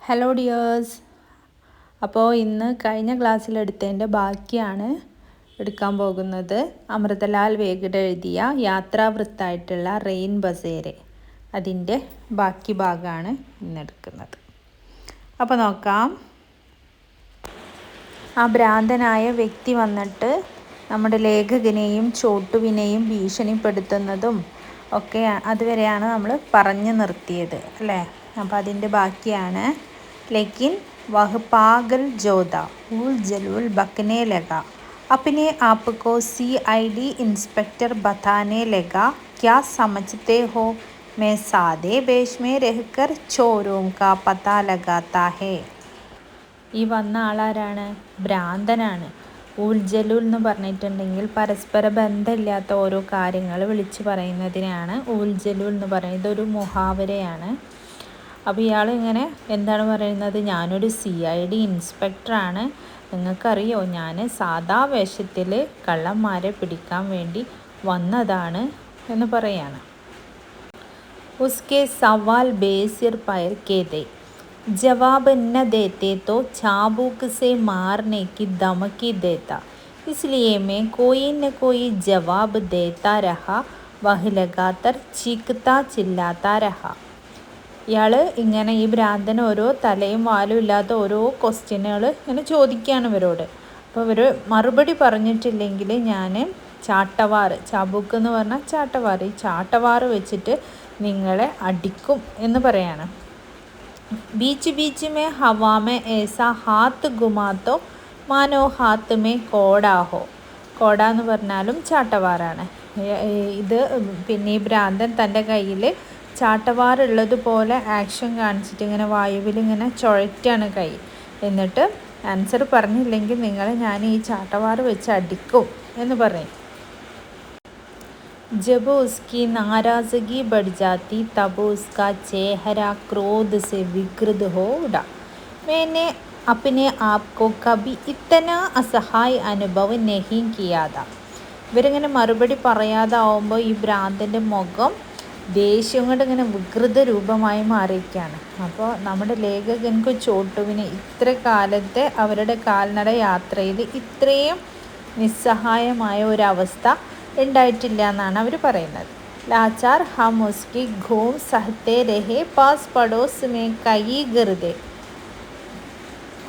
Hello dears. അപ്പോൾ ഇന്ന് കഴിഞ്ഞ ക്ലാസ്സിലെടുത്തതിൻ്റെ ബാക്കിയാണ് എടുക്കാൻ പോകുന്നത്. അമൃതലാൽ വേഗഡ് എഴുതിയ യാത്രാവൃത്തായിട്ടുള്ള റെയിൻ ബസേരെ, അതിൻ്റെ ബാക്കി ഭാഗമാണ് ഇന്നെടുക്കുന്നത്. അപ്പോൾ നോക്കാം. ആ ഭ്രാന്തനായ വ്യക്തി വന്നിട്ട് നമ്മുടെ ലേഖകനെയും ചോട്ടുവിനെയും ഭീഷണിപ്പെടുത്തുന്നതും ഒക്കെ അതുവരെയാണ് നമ്മൾ പറഞ്ഞു നിർത്തിയത് അല്ലേ. അപ്പോൾ അതിൻ്റെ ബാക്കിയാണ്. लेकिन वह पागल जोधा उल जलूल बकने लगा, अपने आप को CID इंस्पेक्टर बताने लगा, क्या समझते हो मैं सादे वेश में रहकर चोरों का पता लगाता है. ഈ വന്ന ആളാരാണ്? ഭ്രാന്തനാണ്. ഊൽജലൂൽ എന്ന് പറഞ്ഞിട്ടുണ്ടെങ്കിൽ പരസ്പര ബന്ധമില്ലാത്ത ഓരോ കാര്യങ്ങൾ വിളിച്ചു പറയുന്നതിനാണ് ഊൽജലൂൽ എന്ന് പറയുന്നത്. ഇതൊരു മുഹാവരയാണ്. അപ്പോൾ ഇയാൾ ഇങ്ങനെ എന്താണ് പറയുന്നത്? ഞാനൊരു CID ഇൻസ്പെക്ടറാണ്, നിങ്ങൾക്കറിയോ ഞാൻ സാധാ വേഷത്തിൽ കള്ളന്മാരെ പിടിക്കാൻ വേണ്ടി വന്നതാണ് എന്ന് പറയാണ്. ഉസ്കെ സവാൽ ബേസിർ പയർ കേതേ ജവാബ് न देते तो चाबुक से मारने की धमकी देता, इसलिए मैं कोई न कोई जवाब देता रहा, वह लगातार चीखता चिल्लाता रहा. ഇയാൾ ഇങ്ങനെ ഈ ഭ്രാന്തന് ഓരോ തലയും വാലും ഇല്ലാത്ത ഓരോ ക്വസ്റ്റ്യനുകൾ ഇങ്ങനെ ചോദിക്കുകയാണ് ഇവരോട്. അപ്പോൾ ഇവർ മറുപടി പറഞ്ഞിട്ടില്ലെങ്കിൽ ഞാൻ ചാട്ടവാറ്, ചാബുക്ക് എന്ന് പറഞ്ഞാൽ ചാട്ടവാറ്, ഈ ചാട്ടവാറ് വെച്ചിട്ട് നിങ്ങളെ അടിക്കും എന്ന് പറയാണ്. Beach beach may ഹവാമേ ഏസാ Haat ഗുമാത്തോ മാനോ Haat may കോടാഹോ. കോട എന്ന് പറഞ്ഞാലും ചാട്ടവാറാണ്. ഇത് പിന്നെ ഈ ഭ്രാന്തൻ തൻ്റെ കയ്യിൽ ചാട്ടവാറുള്ളതുപോലെ ആക്ഷൻ കാണിച്ചിട്ട് ഇങ്ങനെ വായുവിൽ ഇങ്ങനെ ചുഴറ്റാണ് കൈ. എന്നിട്ട് ആൻസർ പറഞ്ഞില്ലെങ്കിൽ നിങ്ങൾ ഞാൻ ഈ ചാട്ടവാറ് വെച്ച് അടിക്കും എന്ന് പറയും. जब उसकी नाराज़गी बढ़ जाती तब उसका चेहरा क्रोध से विकृत हो उठा. मैंने अपने आप को कभी इतना असहाय अनुभव नहीं किया था. ഇവരിങ്ങനെ മറുപടി പറയാതാവുമ്പോൾ ഈ ഭ്രാന്തൻ്റെ മുഖം ദേഷ്യം കൊണ്ട് ഇങ്ങനെ വികൃത രൂപമായി മാറിയിരിക്കുകയാണ്. അപ്പോൾ നമ്മുടെ ലേഖകൻക്ക് ചോട്ടുവിന് ഇത്ര കാലത്തെ അവരുടെ കാൽനട യാത്രയിൽ ഇത്രയും നിസ്സഹായമായ ഒരവസ്ഥ ഉണ്ടായിട്ടില്ല എന്നാണ് അവർ പറയുന്നത്. ലാച്ചാർ ഹം ഉസ്കി ഘൂം സഹത്തെ രഹേ പാസ് പടോസ് മേ കൈ ഗർദേ.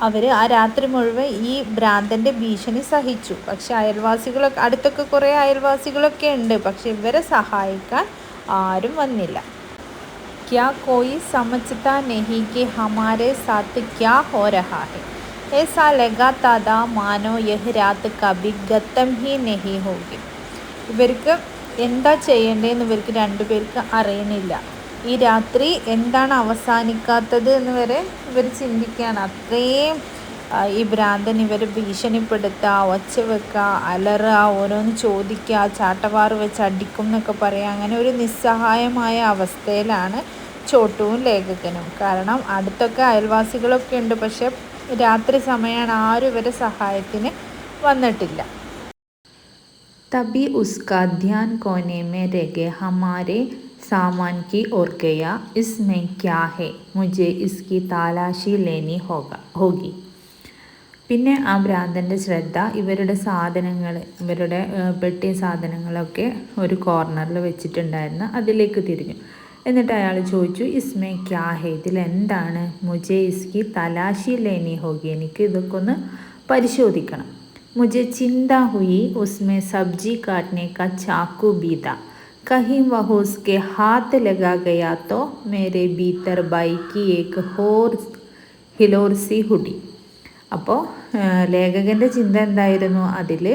അവർ ആ രാത്രി മുഴുവൻ ഈ ഭ്രാന്തൻ്റെ ഭീഷണി സഹിച്ചു. പക്ഷെ അയൽവാസികളൊക്കെ അടുത്തൊക്കെ കുറേ അയൽവാസികളൊക്കെ ഉണ്ട്, പക്ഷെ ഇവരെ സഹായിക്കാൻ ആരും വന്നില്ല. ക്യാ കോയി സമജ്താ നഹീ കി ഹമാരെ സാത്ത് ക്യാ ഹോ രഹാ ഹൈ, ऐसा लगाता था मानो यह रात कभी ഖത്തം ഹി നഹീ ഹോഗി. ഇവർക്ക് എന്താ ചെയ്യേണ്ടതെന്ന് ഇവർക്ക് രണ്ടുപേർക്ക് അറിയണില്ല. ഈ രാത്രി എന്താണ് അവസാനിക്കാത്തത് എന്ന് വരെ ഇവർ ചിന്തിക്കുകയാണ്. അത്രയും ഈ ഭ്രാന്തൻ ഇവർ ഭീഷണിപ്പെടുത്തുക, ഒച്ച വെക്കുക, അലറുക, ഓരോന്ന് ചോദിക്കുക, ചാട്ടവാറ് വെച്ച് അടിക്കും എന്നൊക്കെ പറയുക. അങ്ങനെ ഒരു നിസ്സഹായമായ അവസ്ഥയിലാണ് ചോട്ടുവും ലേഖകനും. കാരണം അടുത്തൊക്കെ അയൽവാസികളൊക്കെ ഉണ്ട്, പക്ഷെ രാത്രി സമയമാണ്, ആരും ഇവരെ സഹായത്തിന് വന്നിട്ടില്ല. തബി ഉസ്കാ ധ്യാൻ കോനെ മേ രഹേ ഹമാരെ സാമാൻ കി ഓർ ഗയാ, ഇസ്മേ ക്യാ ഹേ, മുझे ഇസ്കി തലാശി ലേനി ഹോഗി. പിന്നെ ആ ഭ്രാന്തൻ്റെ ശ്രദ്ധ ഇവരുടെ സാധനങ്ങൾ, ഇവരുടെ പെട്ടി സാധനങ്ങളൊക്കെ ഒരു കോർണറിൽ വെച്ചിട്ടുണ്ടായിരുന്നു, അതിലേക്ക് തിരിഞ്ഞു. എന്നിട്ട് അയാൾ ചോദിച്ചു, ഇസ്മേ ക്യാ ഹേ, ഇതിലെന്താണ്? മുझे ഇസ്കി തലാശി ലേനി ഹോഗി, എനിക്ക് ഇതൊക്കെ ഒന്ന് പരിശോധിക്കണം. മുझे ചിന്ത ഹുയി ഉസ്മേ സബ്ജി കാട്ട്നെ കാ ചാക്കു ബീത, കहीं वह उसके हाथ लगा गया तो मेरे भीतर बाई की एक होर हिलोर सी हुडी. അപ്പോൾ ലേഖകൻ്റെ ചിന്ത എന്തായിരുന്നു? അതിൽ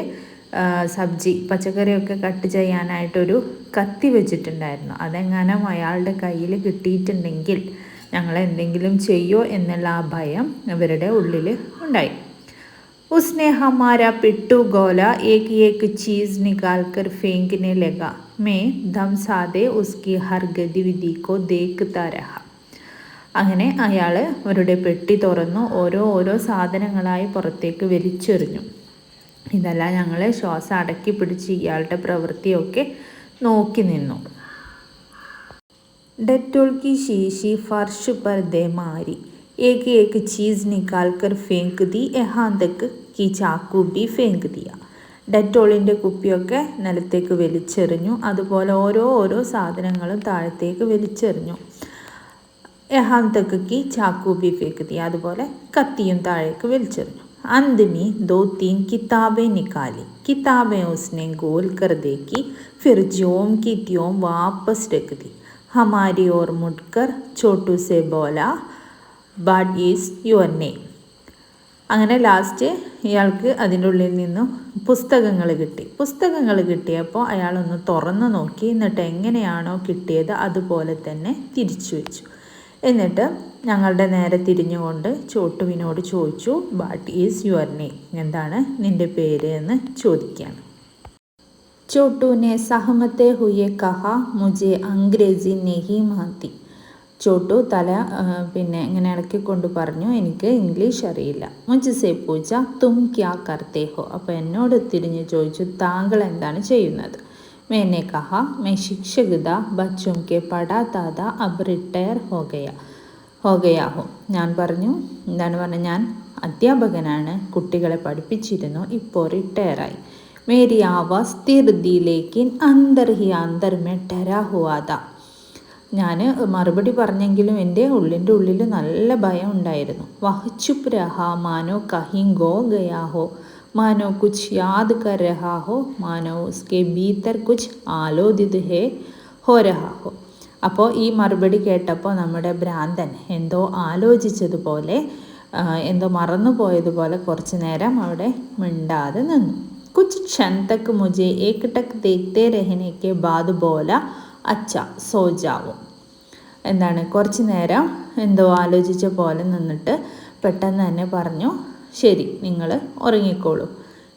സബ്ജി, പച്ചക്കറിയൊക്കെ കട്ട് ചെയ്യാനായിട്ടൊരു കത്തി വെച്ചിട്ടുണ്ടായിരുന്നു. അതെങ്ങാനും അയാളുടെ കയ്യിൽ കിട്ടിയിട്ടുണ്ടെങ്കിൽ ഞങ്ങളെന്തെങ്കിലും ചെയ്യോ എന്നുള്ള ആ ഭയം ഇവരുടെ ഉള്ളിൽ ഉണ്ടായി. उसने हमारा पिट्टू गोला एक एक चीज़ निकाल कर फेंकने लगा, मैं दम साधे उसकी हर गतिविधि को देखता रहा. അങ്ങനെ അയാൾ അവരുടെ പെട്ടി തുറന്നു ഓരോ സാധനങ്ങളായി പുറത്തേക്ക് വലിച്ചെറിഞ്ഞു. ഇതെല്ലാം ഞങ്ങളെ ശ്വാസം അടക്കി പിടിച്ച് ഇയാളുടെ പ്രവൃത്തിയൊക്കെ നോക്കി നിന്നു. डेटोल की शीशी फर्श पर दे मारी, एक एक चीज़ निकाल कर फेंक दी, यहाँ तक कि चाकू भी फेंक दिया. ഡെറ്റോളിൻ്റെ കുപ്പിയൊക്കെ നിലത്തേക്ക് വലിച്ചെറിഞ്ഞു. അതുപോലെ ഓരോ സാധനങ്ങളും താഴത്തേക്ക് വലിച്ചെറിഞ്ഞു. യഹാൻ തക്ക് കി ചാക്കു ബി ഫേക്ക് ദിയ, അതുപോലെ കത്തിയും താഴേക്ക് വലിച്ചെറിഞ്ഞു. अंत में 2-3 किताबें निकाली. किताबें उसने गोल कर देखी, फिर ज्यों की त्यों वापस रख दी. हमारी ओर मुड़कर छोटू से बोला, "What is your name?" അങ്ങനെ ലാസ്റ്റ് ഇയാൾക്ക് അതിൻ്റെ ഉള്ളിൽ നിന്നും പുസ്തകങ്ങൾ കിട്ടി. പുസ്തകങ്ങൾ കിട്ടിയപ്പോൾ അയാളൊന്ന് തുറന്നു നോക്കി. എന്നിട്ട് എങ്ങനെയാണോ കിട്ടിയത് അതുപോലെ തന്നെ തിരിച്ചു വെച്ചു. എന്നിട്ട് ഞങ്ങളുടെ നേരെ തിരിഞ്ഞുകൊണ്ട് ചോട്ടുവിനോട് ചോദിച്ചു, "വാട്ട് ഈസ് യുവർ നെയിം?" എന്താണ് നിൻ്റെ പേര് എന്ന് ചോദിക്കുകയാണ്. ചോട്ടുവിനെ സഹമത്തെ ഹുയെ കഹ, മുझे അംഗ്രേസി നെഹി മാത്തി. ചോട്ടു തല ഇങ്ങനെ ഇളക്കിക്കൊണ്ട് പറഞ്ഞു, എനിക്ക് ഇംഗ്ലീഷ് അറിയില്ല. മുझसे पूछा, तुम क्या करते हो? അപ്പോൾ എന്നോട് തിരിഞ്ഞ് ചോദിച്ചു, താങ്കൾ എന്താണ് ചെയ്യുന്നത്? मैंने कहा, मैं शिक्षक था, बच्चों के पढ़ाता था, अब रिटायर हो गया हूँ. ഞാൻ പറഞ്ഞു, ഞാൻ അധ്യാപകനാണ്, കുട്ടികളെ പഠിപ്പിച്ചിരുന്നു, ഇപ്പോൾ റിട്ടയറായി. मेरी आवाज़ स्थिर थी लेकिन अंदर ही अंदर में डरा हुआ था. ഞാൻ മറുപടി പറഞ്ഞെങ്കിലും എൻ്റെ ഉള്ളിൻ്റെ ഉള്ളിൽ നല്ല ഭയം ഉണ്ടായിരുന്നു. വഹ് ചുപ് രഹാ മാനോ കहीं ഗോ ഗയാ ഹോ, മാനോ കുച്ച് യാദ് കർ രഹാ ഹോ, മാനോ ഉസ്കെ ഭീതർ കുച്ച് ആലോദിത് ഹോ രഹാ ഹോ. അപ്പോൾ ഈ മറുപടി കേട്ടപ്പോൾ നമ്മുടെ ഭ്രാന്തൻ എന്തോ ആലോചിച്ചതുപോലെ, എന്തോ മറന്നുപോയതുപോലെ കുറച്ച് നേരം അവിടെ മിണ്ടാതെ നിന്നു. കുച്ച് ക്ഷൺ തക് മുझे एक टक देखते रहने के बाद बोला, അച്ഛ സോജാവും. എന്താണ് കുറച്ച് നേരം എന്തോ ആലോചിച്ച പോലെ നിന്നിട്ട് പെട്ടെന്ന് തന്നെ പറഞ്ഞു, ശരി നിങ്ങൾ ഉറങ്ങിക്കോളൂ.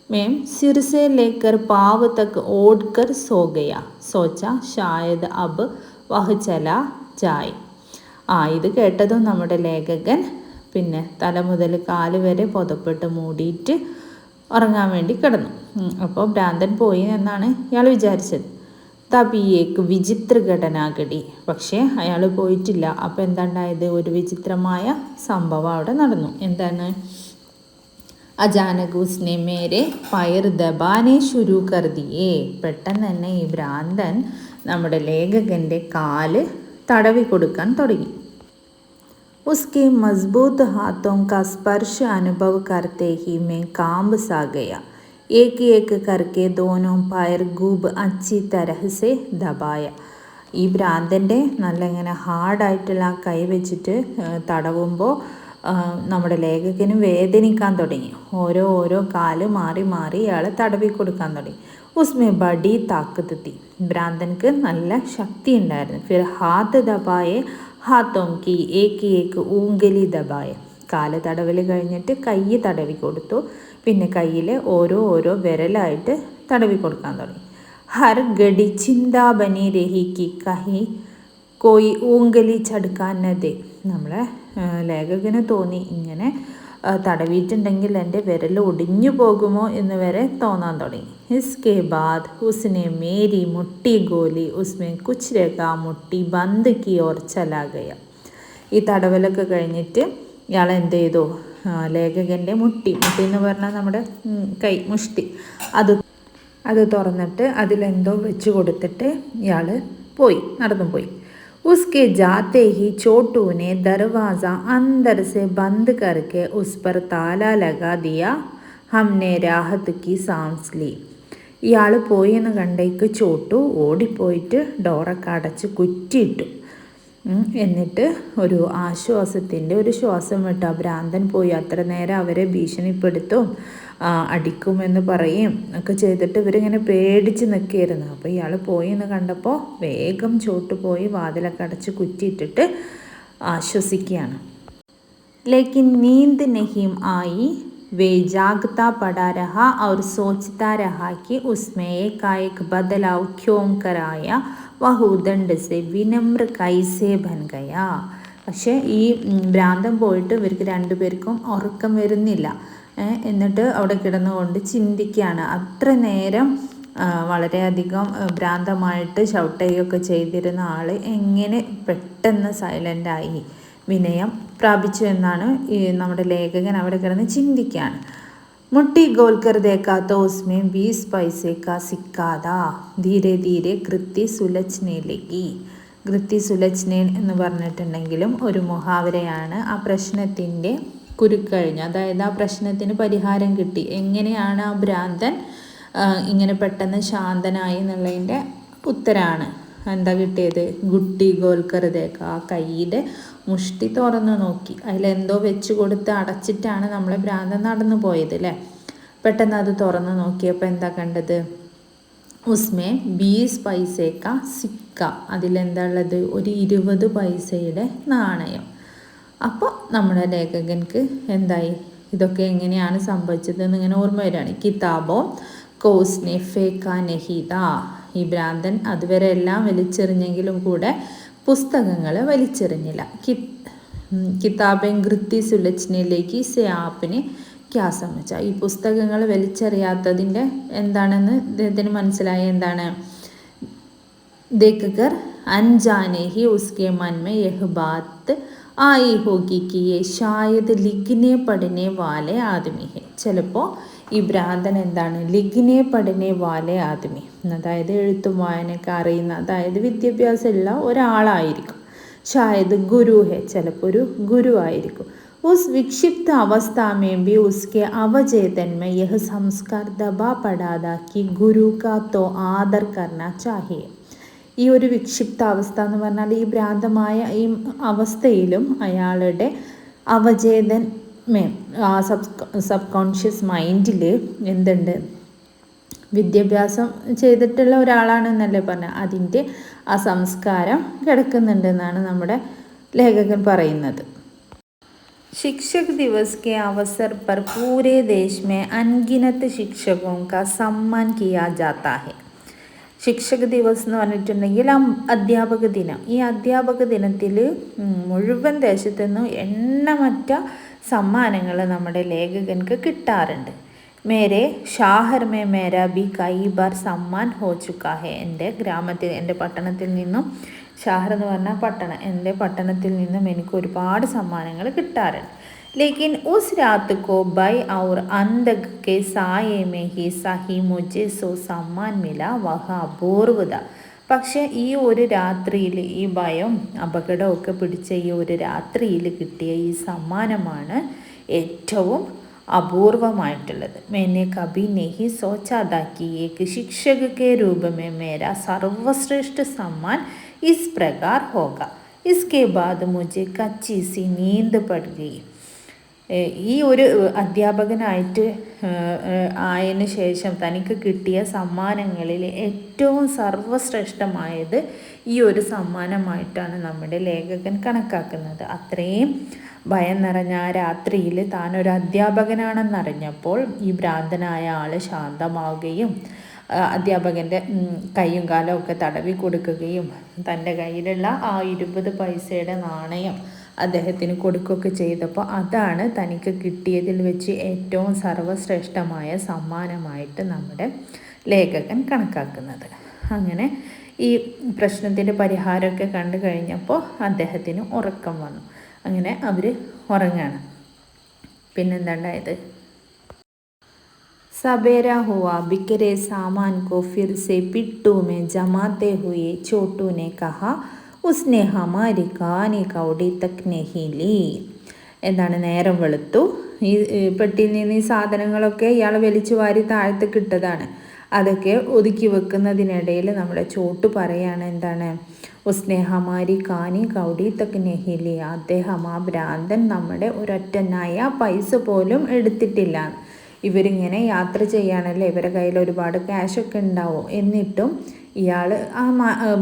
മേം സിർസെ ലേക്കർ പാവ് തക്ക് ഓഡ്കർ സോ ഗയാ, സോച്ച ഷായദ് അബ് വഹ് ചല ജായ്. ഇത് കേട്ടതും നമ്മുടെ ലേഖകൻ തല മുതൽ കാല് വരെ പുതപ്പെട്ട് മൂടിയിട്ട് ഉറങ്ങാൻ വേണ്ടി കിടന്നു. അപ്പോൾ ഭ്രാന്തൻ പോയി എന്നാണ് ഇയാൾ വിചാരിച്ചത്. തബിയേക്ക് വിചിത്ര ഘടനാഘടി, പക്ഷേ അയാൾ പോയിട്ടില്ല. അപ്പോൾ എന്താണ്ടായത്, ഒരു വിചിത്രമായ സംഭവം അവിടെ നടന്നു. എന്താണ്? അചാനക് ഉസ്നെ മേരെ പയർ ദബാനെ ശുരു കർ ദിയേ. പെട്ടെന്ന് തന്നെ ഈ ഭ്രാന്തൻ നമ്മുടെ ലേഖകൻ്റെ കാല് തടവി കൊടുക്കാൻ തുടങ്ങി. ഉസ്കെ മസ്ബൂത്ത് ഹാത്തോं का स्पर्श अनुभव करते ही मैं कांब सा गया. एक एक करके दोनों पैर खूब अच्छी तरह से दबाया. ഈ ഭ്രാന്തൻ്റെ നല്ല ഇങ്ങനെ ഹാർഡായിട്ടുള്ള കൈ വെച്ചിട്ട് തടവുമ്പോൾ നമ്മുടെ ലേഖകന് വേദനിക്കാൻ തുടങ്ങി. ഓരോ കാല് മാറി മാറി ഇയാൾ തടവി കൊടുക്കാൻ തുടങ്ങി. ഉസ്മേ ബഡി താക്കത്ത് തി, ഭ്രാന്തൻക്ക് നല്ല ശക്തി ഉണ്ടായിരുന്നു. ഫിർ ഹാത്ത് ദബായെ ഹാത്തോം കി ഏക്ക് ഊങ്കലി ദബായെ. കാല് തടവൽ കഴിഞ്ഞിട്ട് കൈ തടവി കൊടുത്തു. പിന്നെ കയ്യിൽ ഓരോ വിരലായിട്ട് തടവി കൊടുക്കാൻ തുടങ്ങി. ഹർ ഗഡി ചിന്താ ബനി രഹി കി കഹി കോയി ഊങ്കലി ചടുക്കാനതേ. നമ്മളെ ലേഖകന് തോന്നി, ഇങ്ങനെ തടവിയിട്ടുണ്ടെങ്കിൽ എൻ്റെ വിരൽ ഒടിഞ്ഞു പോകുമോ എന്ന് വരെ തോന്നാൻ തുടങ്ങി. ഇസ്കെ ബാദ് ഉസ്നെ മേരി മുട്ടി ഗോലി ഉസ്മേ കുച്ച് രഖാ മുട്ടി ബന്ദ് കി ഓർ ചലാ ഗയ. ഈ തടവലൊക്കെ കഴിഞ്ഞിട്ട് ഇയാൾ എന്ത് ചെയ്തു, ലേഖകൻ്റെ മുട്ടി എന്ന് പറഞ്ഞാൽ നമ്മുടെ കൈ മുഷ്ടി, അത് തുറന്നിട്ട് അതിലെന്തോ വെച്ച് കൊടുത്തിട്ട് ഇയാൾ നടന്നു പോയി. उसके जाते ही छोटू ने दरवाज़ा अंदर से बंद करके उस पर ताला लगा दिया. हमने राहत की सांस ली. ഇയാൾ പോയി എന്ന് കണ്ടേക്ക് ചോട്ടു ഓടിപ്പോയിട്ട് ഡോറൊക്കെ അടച്ച് കുറ്റിയിട്ടു. എന്നിട്ട് ഒരു ആശ്വാസത്തിൻ്റെ ഒരു ശ്വാസം വിട്ടു. ഭ്രാന്തൻ പോയി. അത്ര നേരം അവരെ ഭീഷണിപ്പെടുത്തും, അടിക്കുമെന്ന് പറയും ഒക്കെ ചെയ്തിട്ട് ഇവരിങ്ങനെ പേടിച്ച് നിൽക്കുകയായിരുന്നു. അപ്പോൾ ഇയാൾ പോയി എന്ന് കണ്ടപ്പോൾ വേഗം ചോട്ടു പോയി വാതിലൊക്കെ അടച്ച് കുറ്റിയിട്ടിട്ട് ആശ്വസിക്കുകയാണ്. ലേക്കിൻ നീന്ത് നഹീം ആയി वे जागता पड़ा रहा और सोचता रहा कि उसमें एकाएक बदलाव क्यों कराया, वह उदंड से विनम्र कैसे बन गया. പക്ഷേ ഈ ഭ്രാന്തം പോയിട്ട് ഇവർക്ക് രണ്ടുപേർക്കും ഉറക്കം വരുന്നില്ല. എന്നിട്ട് അവിടെ കിടന്നുകൊണ്ട് ചിന്തിക്കുകയാണ്. അത്ര നേരം വളരെയധികം ഭ്രാന്തമായിട്ട് ഷൗട്ട് ചെയ്യുകയൊക്കെ ചെയ്തിരുന്ന ആൾ എങ്ങനെ പെട്ടെന്ന് സൈലൻ്റായി, വിനയം പ്രാപിച്ചു എന്നാണ് ഈ നമ്മുടെ ലേഖകൻ അവിടെ കിടന്ന് ചിന്തിക്കുകയാണ്. മുട്ടി गोल कर देखा तो उसमें 20 पैसे का सिक्का था. धीरे धीरे कृति सुलझने लगी. കൃത്തി സുലച്നെ എന്ന് പറഞ്ഞിട്ടുണ്ടെങ്കിലും ഒരു മുഹാവരയാണ്. ആ പ്രശ്നത്തിൻ്റെ കുരുക്കഴിഞ്ഞ്, അതായത് ആ പ്രശ്നത്തിന് പരിഹാരം കിട്ടി, എങ്ങനെയാണ് ആ ഭ്രാന്തൻ ഇങ്ങനെ പെട്ടെന്ന് ശാന്തനായി എന്നുള്ളതിൻ്റെ ഉത്തരാണ്. എന്താ കിട്ടിയത്? ഗുട്ടി ഗോൽക്കറുതേക്ക, ആ കൈയുടെ മുഷ്ടി തുറന്നു നോക്കി, അതിലെന്തോ വെച്ച് കൊടുത്ത് അടച്ചിട്ടാണ് നമ്മളെ ഭ്രാന്തൻ നടന്നു പോയത് അല്ലേ. പെട്ടെന്ന് അത് തുറന്നു നോക്കിയപ്പോൾ എന്താ കണ്ടത്? ഉസ്മേ 20 പൈസേക്ക സിക്ക, അതിലെന്താ ഉള്ളത്? ഒരു 20 പൈസയുടെ നാണയം. അപ്പോൾ നമ്മുടെ ലേഖകൻക്ക് എന്തായി? ഇതൊക്കെ എങ്ങനെയാണ് സംഭവിച്ചതെന്ന് ഇങ്ങനെ ഓർമ്മ വരികയാണ്. കിതാബോ കോസ്നെ ഫേക്ക നഹീദ, ഈ ഭ്രാന്തൻ അതുവരെ എല്ലാം വലിച്ചെറിഞ്ഞെങ്കിലും കൂടെ പുസ്തകങ്ങൾ വലിച്ചെറിഞ്ഞില്ല. കിതാബൻ കൃത്തി സുലച്നയിലേക്ക് സെ ആപ്പിനെ ക്യാ സമച്ച, ഈ പുസ്തകങ്ങൾ വലിച്ചെറിയാത്തതിൻ്റെ എന്താണെന്ന് ഇദ്ദേഹത്തിന് മനസ്സിലായ എന്താണ്? देखकर अनजाने ही उसके मन में यह बात आई होगी कि ये शायद लिखने पढ़ने वाले आदमी है. ചിലപ്പോൾ ഈ ഭ്രാന്തൻ എന്താണ്? ലിഖ്നെ പഠനെ വാലെ ആദ്മി, അതായത് എഴുത്തും വായനയൊക്കെ അറിയുന്ന, അതായത് വിദ്യാഭ്യാസമുള്ള ഒരാളായിരിക്കും. ഷായത് ഗുരു ഹെ, ചിലപ്പോൾ ഒരു ഗുരു ആയിരിക്കും. ഉസ് വിക്ഷിപ്ത അവസ്ഥ में भी उसके अवचेतन में यह संस्कार दबा पड़ा था कि गुरु का तो आदर करना चाहिए. ഈ ഒരു വിക്ഷിപ്താവസ്ഥ എന്ന് പറഞ്ഞാൽ ഈ ഭ്രാന്തമായ ഈ അവസ്ഥയിലും അയാളുടെ സബ് കോൺഷ്യസ് മൈൻഡിൽ എന്തുണ്ട്? വിദ്യാഭ്യാസം ചെയ്തിട്ടുള്ള ഒരാളാണെന്നല്ലേ പറഞ്ഞ, അതിൻ്റെ ആ സംസ്കാരം കിടക്കുന്നുണ്ടെന്നാണ് നമ്മുടെ ലേഖകൻ പറയുന്നത്. शिक्षक दिवस के अवसर पर पूरे देश में अनगिनत शिक्षकों का सम्मान किया जाता है. ശിക്ഷക ദിവസ് എന്ന് പറഞ്ഞിട്ടുണ്ടെങ്കിൽ അധ്യാപക ദിനം. ഈ അധ്യാപക ദിനത്തിൽ മുഴുവൻ ദേശത്തു നിന്നും എണ്ണമറ്റ സമ്മാനങ്ങൾ നമ്മുടെ ലേഖകൻക്ക് കിട്ടാറുണ്ട്. മേരെ ഷാഹർ മേ മേരാ ബി കൈ ബാർ സമ്മാൻ ഹോ ചുക്കാ ഹെ, എൻ്റെ ഗ്രാമത്തിൽ, എൻ്റെ പട്ടണത്തിൽ നിന്നും, ഷാഹർ എന്ന് പറഞ്ഞാൽ പട്ടണം, എൻ്റെ പട്ടണത്തിൽ നിന്നും എനിക്ക് ഒരുപാട് സമ്മാനങ്ങൾ കിട്ടാറുണ്ട്. लेकिन उस रात को भय और अंधक के साये में ही सही मुझे सो सम्मान मिला वह अपूर्व था. പക്ഷേ ഈ ഒരു രാത്രിയിൽ, ഈ ഭയം അപകടമൊക്കെ പിടിച്ച ഈ ഒരു രാത്രിയിൽ കിട്ടിയ ഈ സമ്മാനമാണ് ഏറ്റവും അപൂർവമായിട്ടുള്ളത്. मैंने कभी नहीं सोचा था कि एक शिक्षक के रूप में मेरा सर्वश्रेष्ठ सम्मान इस प्रकार होगा. इसके बाद मुझे कच्ची सी नींद पड़ गई. ഈ ഒരു അധ്യാപകനായിട്ട് ആയതിനു ശേഷം തനിക്ക് കിട്ടിയ സമ്മാനങ്ങളിൽ ഏറ്റവും സർവശ്രേഷ്ഠമായത് ഈ ഒരു സമ്മാനമായിട്ടാണ് നമ്മുടെ ലേഖകൻ കണക്കാക്കുന്നത്. അത്രയും ഭയം നിറഞ്ഞ ആ രാത്രിയിൽ താനൊരു അധ്യാപകനാണെന്നറിഞ്ഞപ്പോൾ ഈ ഭ്രാന്തനായ ആൾ ശാന്തമാവുകയും അധ്യാപകൻ്റെ കൈയും കാലും ഒക്കെ തടവി കൊടുക്കുകയും തൻ്റെ കയ്യിലുള്ള ആ 20 പൈസയുടെ നാണയം അദ്ദേഹത്തിന് കൊടുക്കുകയൊക്കെ ചെയ്തപ്പോൾ അതാണ് തനിക്ക് കിട്ടിയതിൽ വെച്ച് ഏറ്റവും സർവശ്രേഷ്ഠമായ സമ്മാനമായിട്ട് നമ്മുടെ ലേഖകൻ കണക്കാക്കുന്നത്. അങ്ങനെ ഈ പ്രശ്നത്തിൻ്റെ പരിഹാരമൊക്കെ കണ്ടു കഴിഞ്ഞപ്പോൾ അദ്ദേഹത്തിന് ഉറക്കം വന്നു. അങ്ങനെ അവർ ഉറങ്ങാണ്. പിന്നെന്താണ്ടായത്? सवेरा हुआ, बिखरे सामान को फिर से पिट्टू में जमाते हुए छोटू ने कहा, उसने हमारी कहानी कौड़ी तक नहीं ली. എന്താണ്? നേരം വെളുത്തു. ഈ പെട്ടിയിൽ നിന്ന് ഈ സാധനങ്ങളൊക്കെ ഇയാൾ വലിച്ചു വാരി താഴത്തേക്ക് ഇട്ടതാണ്. അതൊക്കെ ഒതുക്കി വെക്കുന്നതിനിടയിൽ നമ്മുടെ ചോട്ടു പറയാണ് എന്താണ്? ഉസ്നെ ഹമാരി കാനി കൗടി തക് നഹി ലി, അദ്ദേഹം, ആ ഭ്രാന്തൻ, നമ്മുടെ ഒരൊറ്റ നയ പൈസ പോലും എടുത്തിട്ടില്ല. ഇവരിങ്ങനെ യാത്ര ചെയ്യാനല്ലേ, ഇവരുടെ കയ്യിൽ ഒരുപാട് ക്യാഷൊക്കെ ഉണ്ടാവും. എന്നിട്ടും ഇയാൾ, ആ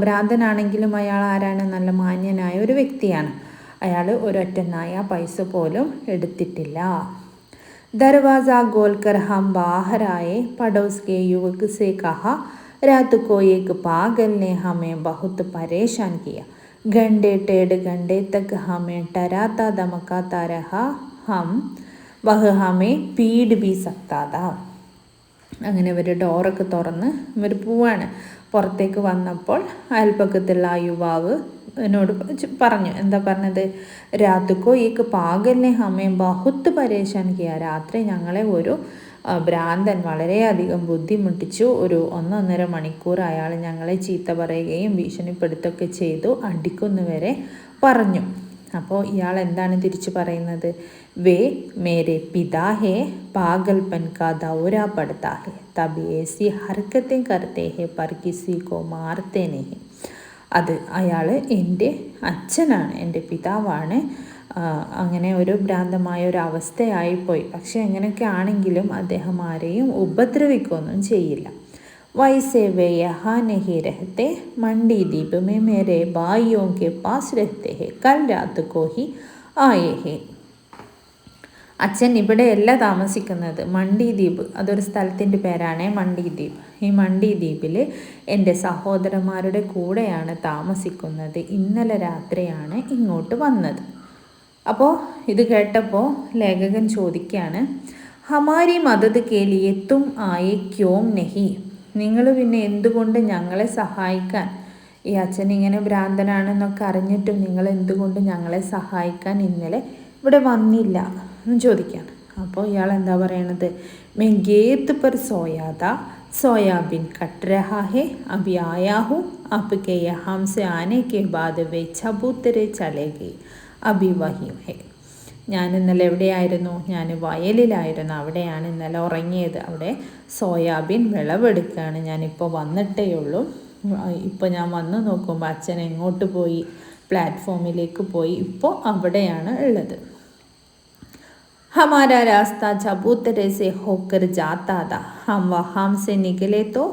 ഭ്രാന്തനാണെങ്കിലും അയാൾ ആരാണ്? നല്ല മാന്യനായ ഒരു വ്യക്തിയാണ്. അയാൾ ഒരൊറ്റ നായ പൈസ പോലും എടുത്തിട്ടില്ല. ദർവാസ ഗോൽക്കർ ഹം ബാഹർ ആയെ, പടോസ് കെ യുവക് സെ കഹാ, രാത് കോ ഏക് പാഗൽ ने हमें बहुत परेशान किया. घंटे 1.5 घंटे तक हमें डराता धमकाता रहा. हम വഹ ഹമേ പീഡ് ബി സക്താത. അങ്ങനെ ഇവർ ഡോറൊക്കെ തുറന്ന് ഇവർ പോവാണ്. പുറത്തേക്ക് വന്നപ്പോൾ അയൽപ്പക്കത്തുള്ള ആ യുവാവ് എന്നോട് പറഞ്ഞു. എന്താ പറഞ്ഞത്? രാത്രിക്കോ ഏക്ക് പാഗലിനെ ഹമേ ബഹുത്ത് പരേശാൻ കിയ. രാത്രി ഞങ്ങളെ ഒരു ഭ്രാന്തൻ വളരെയധികം ബുദ്ധിമുട്ടിച്ചു. ഒരു 1.5 മണിക്കൂർ അയാൾ ഞങ്ങളെ ചീത്ത പറയുകയും ഭീഷണിപ്പെടുത്തുകയൊക്കെ ചെയ്തു, അടിക്കുന്നുവരെ പറഞ്ഞു. അപ്പോൾ ഇയാൾ എന്താണ് തിരിച്ചു പറയുന്നത്? വേ മേരെ പിതാ ഹേ, പാഗൽപൻ കാ ദൗരാ പഡ്താ ഹേ, തബി ഏസി ഹർക്കത്തെ കർത്തേ ഹേ, പർ കിസി കോ മാർത്തേ നഹി. അത് അയാൾ എൻ്റെ അച്ഛനാണ്, എൻ്റെ പിതാവാണ്. അങ്ങനെ ഒരു ഭ്രാന്തമായ ഒരു അവസ്ഥയായിപ്പോയി. പക്ഷെ എങ്ങനെയൊക്കെ ആണെങ്കിലും അദ്ദേഹം ആരെയും ഉപദ്രവിക്കുകയൊന്നും ചെയ്യില്ല. वैसे वे यहाँ नहीं रहते, मंडी द्वीप में मेरे भाइयों के पास रहते हैं, कल रात को ही आए हैं. അച്ഛൻ ഇവിടെയല്ല താമസിക്കുന്നത്. മണ്ഡി ദ്വീപ് അതൊരു സ്ഥലത്തിൻ്റെ പേരാണ്, മണ്ഡി ദ്വീപ്. ഈ മണ്ഡി ദ്വീപിൽ എൻ്റെ സഹോദരന്മാരുടെ കൂടെയാണ് താമസിക്കുന്നത്. ഇന്നലെ രാത്രിയാണ് ഇങ്ങോട്ട് വന്നത്. അപ്പോൾ ഇത് കേട്ടപ്പോൾ ലേഖകൻ ചോദിക്കുകയാണ്, ഹമാരി മദത് കേലിയെ തും ആയെ ക്യോം നഹി. നിങ്ങൾ പിന്നെ എന്തുകൊണ്ട് ഞങ്ങളെ സഹായിക്കാൻ, ഈ അച്ഛൻ ഇങ്ങനെ ഭ്രാന്തനാണെന്നൊക്കെ അറിഞ്ഞിട്ടും നിങ്ങൾ എന്തുകൊണ്ട് ഞങ്ങളെ സഹായിക്കാൻ ഇന്നലെ ഇവിടെ വന്നില്ല എന്ന് ചോദിക്കുകയാണ്. അപ്പോൾ ഇയാൾ എന്താ പറയണത്? മേ ഗേത്ത് പർ സോയാദ, സോയാബീൻ കട്ട് രഹാ ഹേ, അഭി ആയാ ഹൂ, ആപ്കെ യഹാം സെ ആനെ കെ ബാദ് വേ ചബൂത്തരെ ചലേ ഗയി, അഭി വഹി ഹേ. ഞാൻ ഇന്നലെ എവിടെയായിരുന്നു? ഞാൻ വയലിലായിരുന്നു. അവിടെയാണ് ഇന്നലെ ഉറങ്ങിയത്. അവിടെ സോയാബീൻ വിളവെടുക്കുകയാണ്. ഞാനിപ്പോൾ വന്നിട്ടേ ഉള്ളൂ. ഇപ്പോൾ ഞാൻ വന്ന് നോക്കുമ്പോൾ അച്ഛൻ എങ്ങോട്ട് പോയി? പ്ലാറ്റ്ഫോമിലേക്ക് പോയി. ഇപ്പോൾ അവിടെയാണ് ഉള്ളത്. हमारा रास्ता चबूतरे से होकर जाता था, हम वहाँ से निकले तो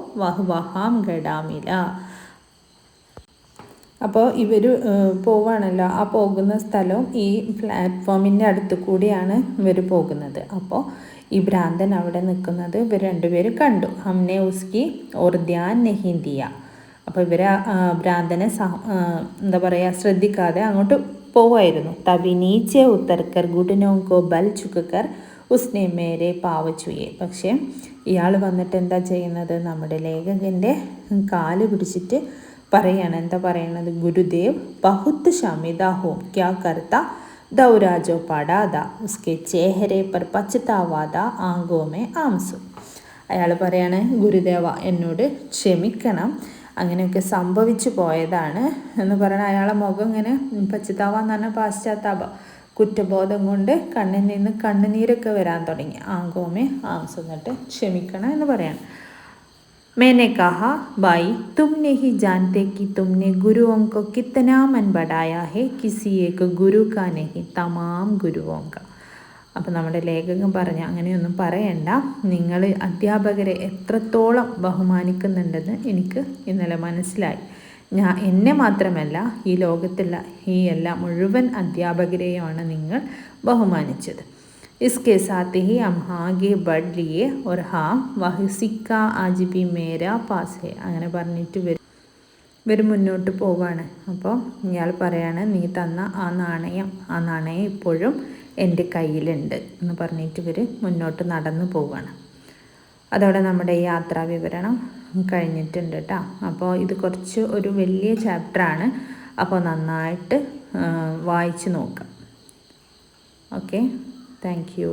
वहाँ गड़ा मिला. അപ്പോൾ ഇവർ പോവാണല്ലോ, ആ പോകുന്ന സ്ഥലവും ഈ പ്ലാറ്റ്ഫോമിൻ്റെ അടുത്ത് കൂടിയാണ് ഇവർ പോകുന്നത്. അപ്പോൾ ഈ ഭ്രാന്തൻ അവിടെ നിൽക്കുന്നത് ഇവർ രണ്ടുപേരും കണ്ടു. ഹംനെ ഉസ്കി ഓർ ധ്യാൻ നഹി ദിയ. അപ്പോൾ ഇവർ ഭ്രാന്തനെ എന്താ പറയുക, ശ്രദ്ധിക്കാതെ അങ്ങോട്ട് പോവായിരുന്നു. തബി നീച്ചെ ഉത്തർക്കർ ഗുഡനോങ്കോ ബൽ ചുക്കർ ഉസ്നെ മേരെ പാവച്ചുയെ. പക്ഷേ ഇയാൾ വന്നിട്ട് എന്താ ചെയ്യുന്നത്? നമ്മുടെ ലേഖകൻ്റെ കാല് പിടിച്ചിട്ട് പറയാണ്. എന്താ പറയണത്? ഗുരുദേവ് ബഹുത്ത് ശമിത ഹോം, ക്യാ കർത്ത ദൗരാജോ പടാദ, ഉസ്കെ ചേഹരെ പർ പച്ചതാവാദ, ആങ്കോമേ ആംസു. അയാൾ പറയാണ്, ഗുരുദേവ എന്നോട് ക്ഷമിക്കണം, അങ്ങനെയൊക്കെ സംഭവിച്ചു പോയതാണ് എന്ന് പറഞ്ഞാൽ അയാളെ മുഖം ഇങ്ങനെ പച്ചതാവാന്ന് പറഞ്ഞാൽ പാശ്ചാത്താപം, കുറ്റബോധം കൊണ്ട് കണ്ണിൽ നിന്ന് കണ്ണുനീരൊക്കെ വരാൻ തുടങ്ങി. ആങ്കോമേ ആംസു, എന്നിട്ട് ക്ഷമിക്കണം എന്ന് പറയാണ്. मैंने कहा भाई तुम नहीं जानते कि तुमने गुरुओं को कितना मन बढ़ाया है, किसी एक गुरु का नहीं तमाम गुरुओं का. അപ്പോൾ നമ്മുടെ ലേഖകൻ പറഞ്ഞു, അങ്ങനെയൊന്നും പറയണ്ട, നിങ്ങൾ അധ്യാപകരെ എത്രത്തോളം ബഹുമാനിക്കുന്നുണ്ടെന്ന് എനിക്ക് ഇന്നലെ മനസ്സിലായി. എന്നെ മാത്രമല്ല ഈ ലോകത്തുള്ള ഈ എല്ലാ മുഴുവൻ അധ്യാപകരെയുമാണ് നിങ്ങൾ ബഹുമാനിച്ചത്. इसके साथ ही हम आगे बढ़ लिए और हाँ वह सिक्का आज भी मेरा पास है. അങ്ങനെ പറഞ്ഞിട്ട് ഇവർ മുന്നോട്ട് പോവാണ്. അപ്പോൾ ഇയാൾ പറയാണ്, നീ തന്ന ആ നാണയം ഇപ്പോഴും എൻ്റെ കയ്യിലുണ്ട് എന്ന് പറഞ്ഞിട്ട് ഇവർ മുന്നോട്ട് നടന്നു പോവുകയാണ്. അതോടെ നമ്മുടെ ഈ യാത്രാ വിവരണം കഴിഞ്ഞിട്ടുണ്ട് കേട്ടോ. അപ്പോൾ ഇത് കുറച്ച് ഒരു വലിയ ചാപ്റ്ററാണ്. അപ്പോൾ നന്നായിട്ട് വായിച്ച് നോക്കാം. Okay, thank you.